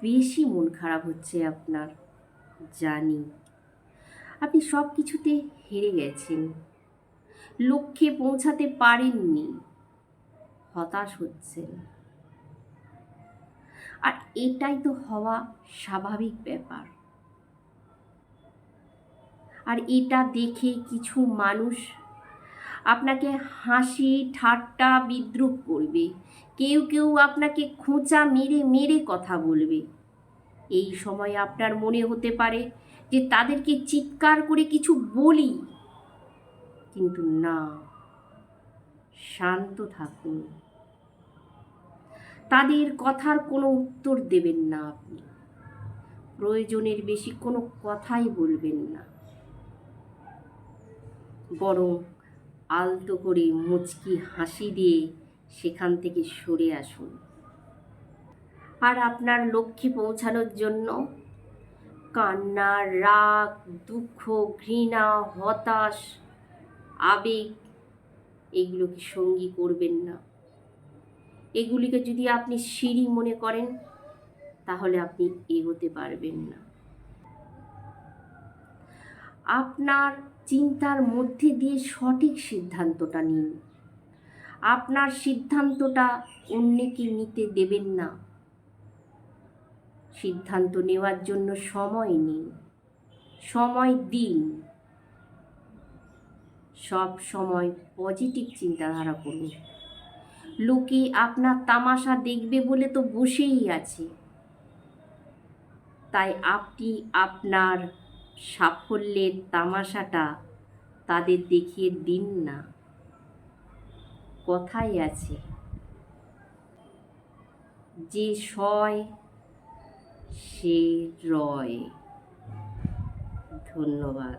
বেশি মন খারাপ হচ্ছে আপনার, জানি। আপনি সব কিছুতে হেরে গেছেন, লক্ষ্যে পৌঁছাতে পারেননি, হতাশ হচ্ছেন। আর এটাই তো হওয়া স্বাভাবিক ব্যাপার। আর এটা দেখে কিছু মানুষ আপনাকে হাসি ঠাট্টা বিদ্রূপ করবে, কেউ কেউ আপনাকে খোঁচা মেরে মেরে কথা বলবে। এই সময় আপনার মনে হতে পারে যে তাদেরকে চিৎকার করে কিছু বলি, কিন্তু না, শান্ত থাকুন। তাদের কথার কোনো উত্তর দেবেন না আপনি, প্রয়োজনের বেশি কোনো কথাই বলবেন না, বরং আলতো করে মুচকি হাসি দিয়ে সেখান থেকে সরে আসুন। আর আপনার লক্ষ্যে পৌঁছানোর জন্য কান্না, রাগ, দুঃখ, ঘৃণা, হতাশ, আবেগ এগুলোকে সঙ্গী করবেন না। এগুলিকে যদি আপনি সিঁড়ি মনে করেন, তাহলে আপনি এগোতে পারবেন না। আপনার চিন্তার মধ্যে দিয়ে সঠিক সিদ্ধান্তটা নিন। আপনার সিদ্ধান্তটা অন্যকে নিতে দেবেন না। সিদ্ধান্ত নেওয়ার জন্য সময় নিন, সময় দিন। সব সময় পজিটিভ চিন্তাধারা করুন। লোকে আপনার তামাশা দেখবে বলে তো বসেই আছে, তাই আপনি আপনার সাফল্যের তামাশাটা তাদের দেখিয়ে দিন না। কথাই আছে, যে সয় সে রয়। ধন্যবাদ।